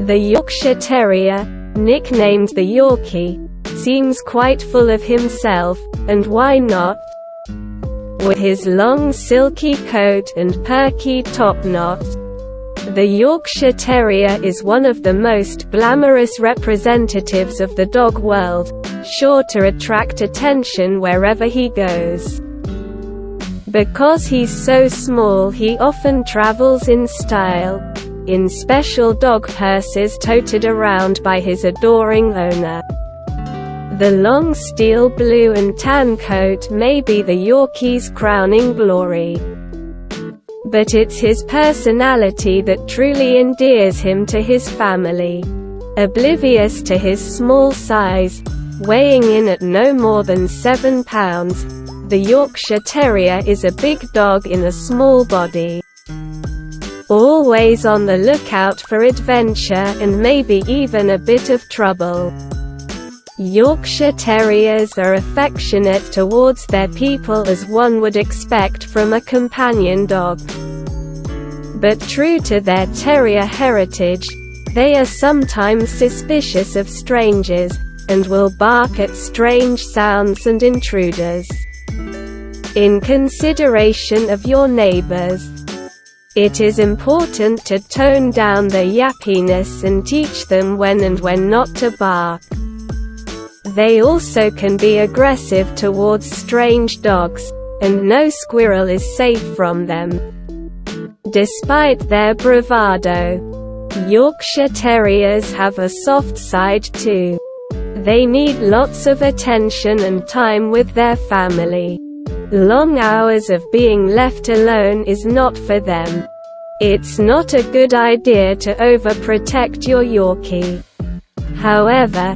The Yorkshire Terrier, nicknamed the Yorkie, seems quite full of himself, and why not? With his long silky coat and perky top knot, the Yorkshire Terrier is one of the most glamorous representatives of the dog world, sure to attract attention wherever he goes. Because he's so small, he often travels in style, in special dog purses toted around by his adoring owner. The long steel blue and tan coat may be the Yorkie's crowning glory. But it's his personality that truly endears him to his family. Oblivious to his small size, weighing in at no more than 7 pounds, the Yorkshire Terrier is a big dog in a small body. Always on the lookout for adventure and maybe even a bit of trouble. Yorkshire Terriers are affectionate towards their people as one would expect from a companion dog. But true to their terrier heritage, they are sometimes suspicious of strangers, and will bark at strange sounds and intruders. In consideration of your neighbors, it is important to tone down their yappiness and teach them when and when not to bark. They also can be aggressive towards strange dogs, and no squirrel is safe from them. Despite their bravado, Yorkshire Terriers have a soft side too. They need lots of attention and time with their family. Long hours of being left alone is not for them. It's not a good idea to overprotect your Yorkie. However,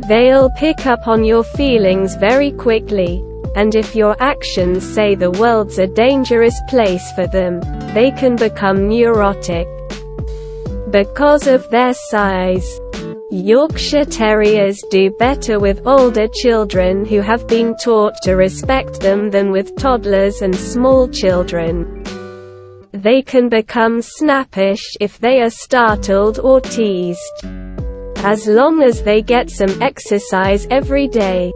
they'll pick up on your feelings very quickly, and if your actions say the world's a dangerous place for them, they can become neurotic. Because of their size, Yorkshire Terriers do better with older children who have been taught to respect them than with toddlers and small children. They can become snappish if they are startled or teased. As long as they get some exercise every day,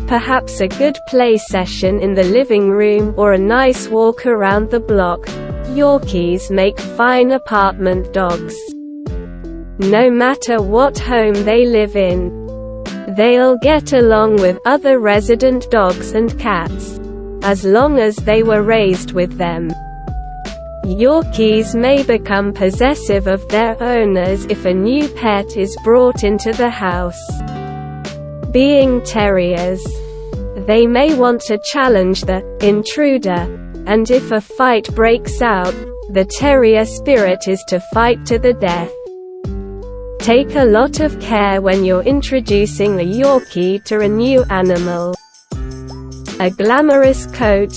perhaps a good play session in the living room or a nice walk around the block, Yorkies make fine apartment dogs. No matter what home they live in, they'll get along with other resident dogs and cats, as long as they were raised with them. Yorkies may become possessive of their owners if a new pet is brought into the house. Being terriers, they may want to challenge the intruder, and if a fight breaks out, the terrier spirit is to fight to the death. Take a lot of care when you're introducing a Yorkie to a new animal. A glamorous coat,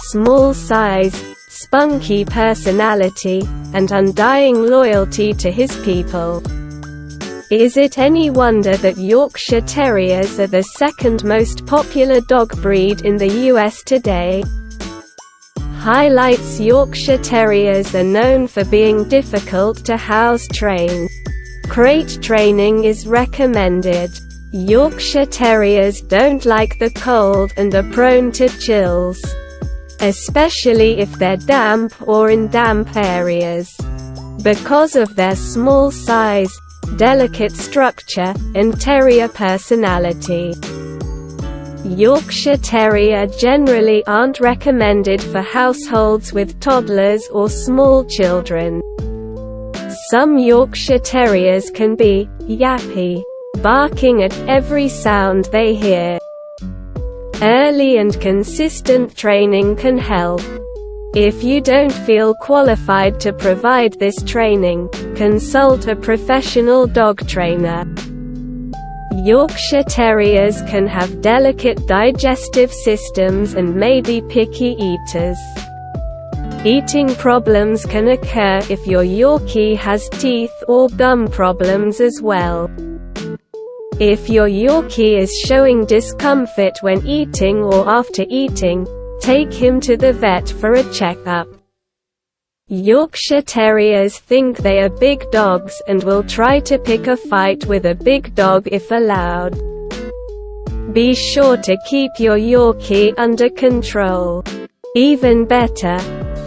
small size, spunky personality, and undying loyalty to his people. Is it any wonder that Yorkshire Terriers are the second most popular dog breed in the US today? Highlights: Yorkshire Terriers are known for being difficult to house train. Crate training is recommended. Yorkshire Terriers don't like the cold and are prone to chills, especially if they're damp or in damp areas. Because of their small size, delicate structure, and terrier personality, Yorkshire Terrier generally aren't recommended for households with toddlers or small children. Some Yorkshire Terriers can be yappy, barking at every sound they hear. Early and consistent training can help. If you don't feel qualified to provide this training, consult a professional dog trainer. Yorkshire Terriers can have delicate digestive systems and may be picky eaters. Eating problems can occur if your Yorkie has teeth or gum problems as well. If your Yorkie is showing discomfort when eating or after eating, take him to the vet for a checkup. Yorkshire Terriers think they are big dogs and will try to pick a fight with a big dog if allowed. Be sure to keep your Yorkie under control. Even better,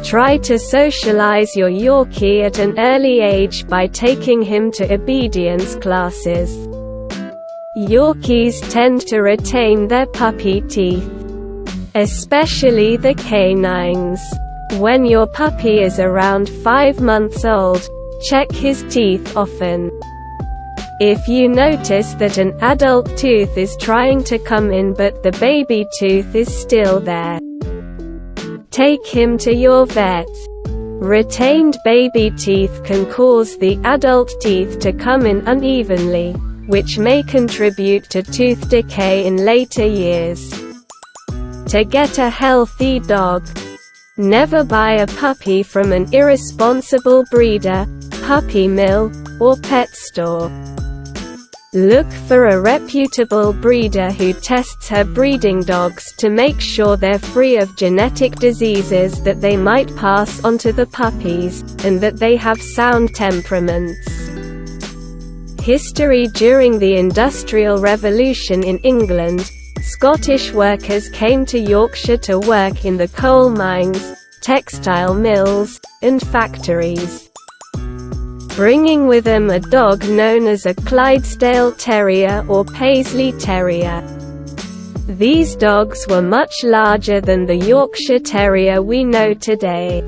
try to socialize your Yorkie at an early age by taking him to obedience classes. Yorkies tend to retain their puppy teeth, especially the canines. When your puppy is around 5 months old, check his teeth often. If you notice that an adult tooth is trying to come in but the baby tooth is still there, take him to your vet. Retained baby teeth can cause the adult teeth to come in unevenly, which may contribute to tooth decay in later years. To get a healthy dog, never buy a puppy from an irresponsible breeder, puppy mill, or pet store. Look for a reputable breeder who tests her breeding dogs to make sure they're free of genetic diseases that they might pass on to the puppies, and that they have sound temperaments. History: during the Industrial Revolution in England, Scottish workers came to Yorkshire to work in the coal mines, textile mills, and factories, bringing with them a dog known as a Clydesdale Terrier or Paisley Terrier. These dogs were much larger than the Yorkshire Terrier we know today,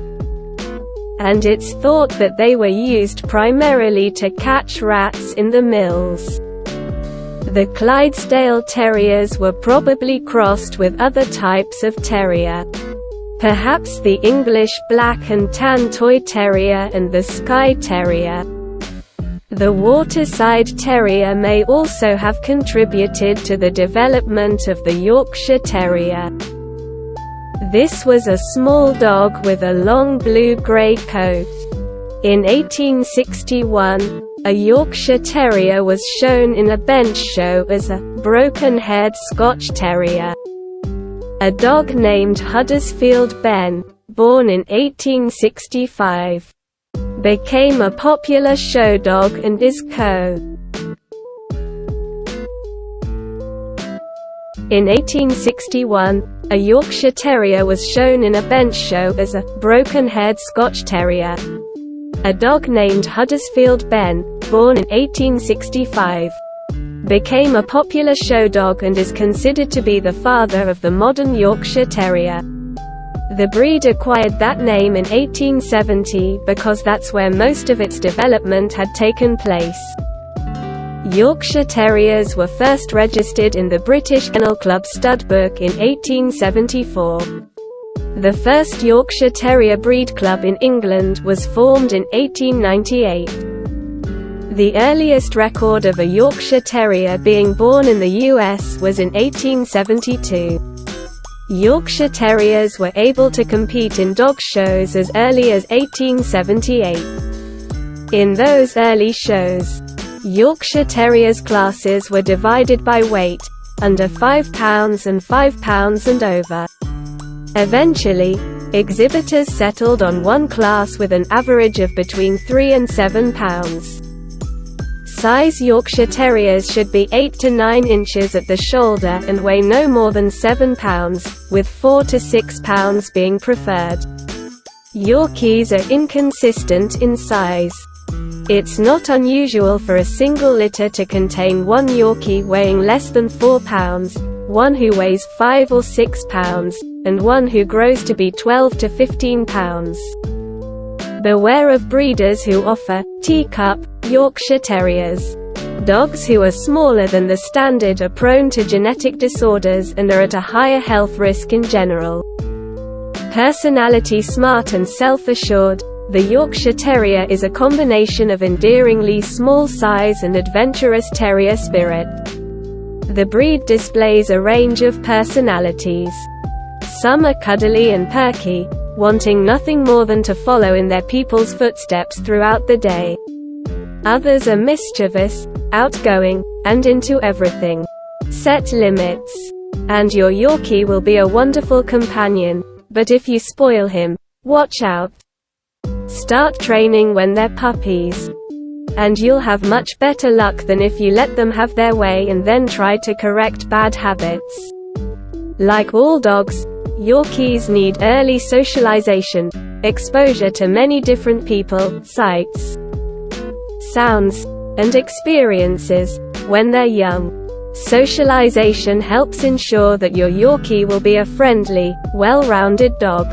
and it's thought that they were used primarily to catch rats in the mills. The Clydesdale Terriers were probably crossed with other types of terrier, perhaps the English Black and Tan Toy Terrier and the Skye Terrier. The Waterside Terrier may also have contributed to the development of the Yorkshire Terrier. This was a small dog with a long blue-grey coat. In 1861, a Yorkshire Terrier was shown in a bench show as a broken-haired Scotch Terrier. A dog named Huddersfield Ben, born in 1865, became a popular show dog and is co. In 1861, a Yorkshire Terrier was shown in a bench show as a broken-haired Scotch Terrier. A dog named Huddersfield Ben, born in 1865, became a popular show dog and is considered to be the father of the modern Yorkshire Terrier. The breed acquired that name in 1870 because that's where most of its development had taken place. Yorkshire Terriers were first registered in the British Kennel Club Stud Book in 1874. The first Yorkshire Terrier breed club in England was formed in 1898. The earliest record of a Yorkshire Terrier being born in the US was in 1872. Yorkshire Terriers were able to compete in dog shows as early as 1878. In those early shows, Yorkshire Terriers classes were divided by weight, under 5 pounds and 5 pounds and over. Eventually, exhibitors settled on one class with an average of between 3 and 7 pounds. Size: Yorkshire Terriers should be 8 to 9 inches at the shoulder and weigh no more than 7 pounds, with 4 to 6 pounds being preferred. Yorkies are inconsistent in size. It's not unusual for a single litter to contain one Yorkie weighing less than 4 pounds, one who weighs 5 or 6 pounds, and one who grows to be 12 to 15 pounds. Beware of breeders who offer teacup Yorkshire Terriers. Dogs who are smaller than the standard are prone to genetic disorders and are at a higher health risk in general. Personality: smart and self-assured, the Yorkshire Terrier is a combination of endearingly small size and adventurous terrier spirit. The breed displays a range of personalities. Some are cuddly and perky, wanting nothing more than to follow in their people's footsteps throughout the day. Others are mischievous, outgoing, and into everything. Set limits, and your Yorkie will be a wonderful companion, but if you spoil him, watch out. Start training when they're puppies, and you'll have much better luck than if you let them have their way and then try to correct bad habits. Like all dogs, Yorkies need early socialization, exposure to many different people, sights, sounds, and experiences when they're young. Socialization helps ensure that your Yorkie will be a friendly, well-rounded dog.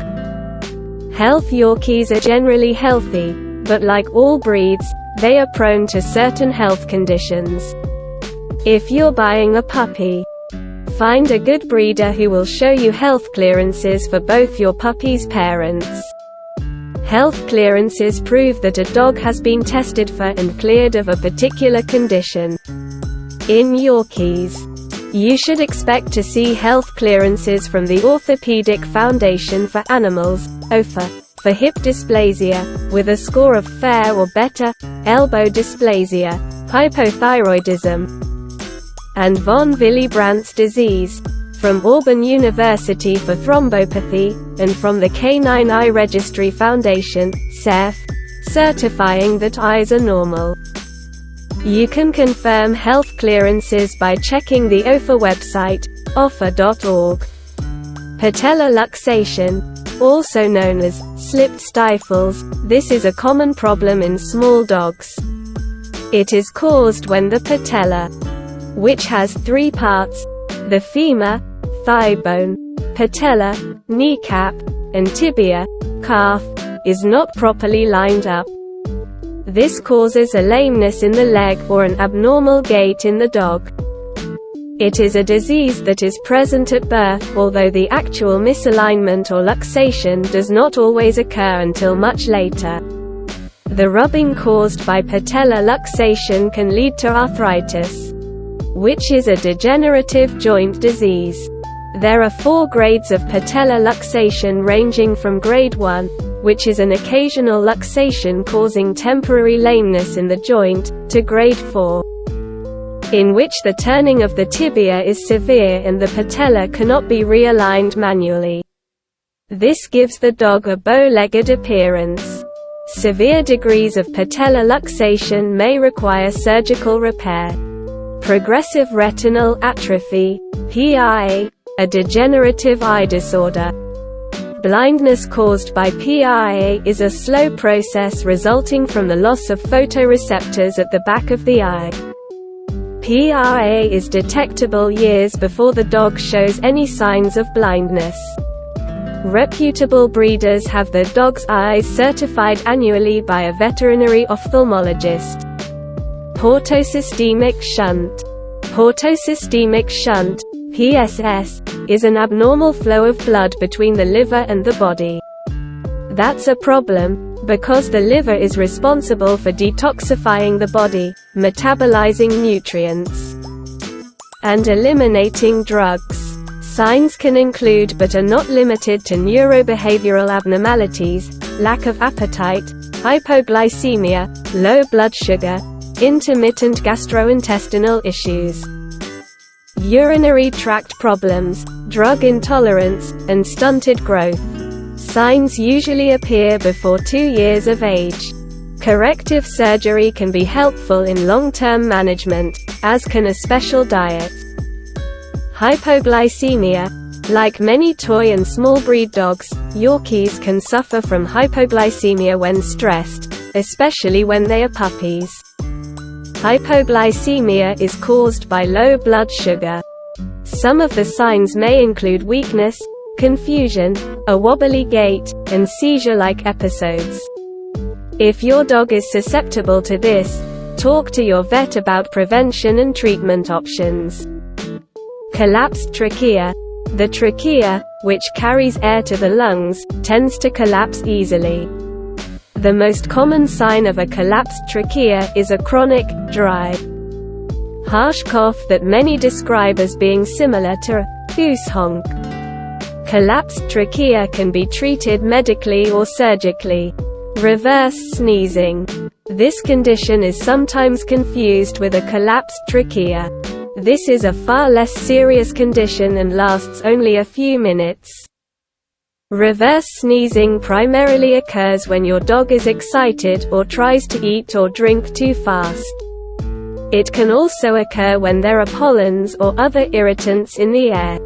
Health Yorkies are generally healthy, but like all breeds, they are prone to certain health conditions. If you're buying a puppy, find a good breeder who will show you health clearances for both your puppy's parents. Health clearances prove that a dog has been tested for and cleared of a particular condition. In Yorkies, you should expect to see health clearances from the Orthopedic Foundation for Animals, OFA, for hip dysplasia, with a score of fair or better, elbow dysplasia, hypothyroidism, and von Willebrandt's disease, from Auburn University for thrombopathy, and from the Canine Eye Registry Foundation, CEF, certifying that eyes are normal. You can confirm health clearances by checking the OFA website, offa.org. Patella luxation, also known as slipped stifles, this is a common problem in small dogs. It is caused when the patella, which has three parts, the femur, thigh bone, patella, kneecap, and tibia, calf, is not properly lined up. This causes a lameness in the leg or an abnormal gait in the dog. It is a disease that is present at birth, although the actual misalignment or luxation does not always occur until much later. The rubbing caused by patella luxation can lead to arthritis, which is a degenerative joint disease. There are 4 grades of patella luxation ranging from grade 1, which is an occasional luxation causing temporary lameness in the joint, to grade 4, in which the turning of the tibia is severe and the patella cannot be realigned manually. This gives the dog a bow-legged appearance. Severe degrees of patella luxation may require surgical repair. Progressive retinal atrophy, PRA, a degenerative eye disorder. Blindness caused by PRA is a slow process resulting from the loss of photoreceptors at the back of the eye. PRA is detectable years before the dog shows any signs of blindness. Reputable breeders have their dog's eyes certified annually by a veterinary ophthalmologist. Portosystemic shunt. Portosystemic shunt, PSS, is an abnormal flow of blood between the liver and the body. That's a problem, because the liver is responsible for detoxifying the body, metabolizing nutrients, and eliminating drugs. Signs can include but are not limited to neurobehavioral abnormalities, lack of appetite, hypoglycemia, low blood sugar, intermittent gastrointestinal issues, urinary tract problems, drug intolerance, and stunted growth. Signs usually appear before 2 years of age. Corrective surgery can be helpful in long-term management, as can a special diet. Hypoglycemia. Like many toy and small breed dogs, Yorkies can suffer from hypoglycemia when stressed, especially when they are puppies. Hypoglycemia is caused by low blood sugar. Some of the signs may include weakness, confusion, a wobbly gait, and seizure-like episodes. If your dog is susceptible to this, talk to your vet about prevention and treatment options. Collapsed trachea. The trachea, which carries air to the lungs, tends to collapse easily. The most common sign of a collapsed trachea is a chronic, dry, harsh cough that many describe as being similar to a goose honk. Collapsed trachea can be treated medically or surgically. Reverse sneezing. This condition is sometimes confused with a collapsed trachea. This is a far less serious condition and lasts only a few minutes. Reverse sneezing primarily occurs when your dog is excited or tries to eat or drink too fast. It can also occur when there are pollens or other irritants in the air.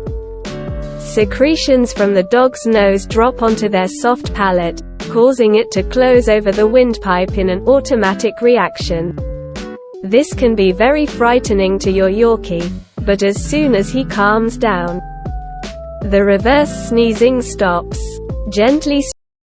Secretions from the dog's nose drop onto their soft palate, causing it to close over the windpipe in an automatic reaction. This can be very frightening to your Yorkie, but as soon as he calms down, the reverse sneezing stops. Gently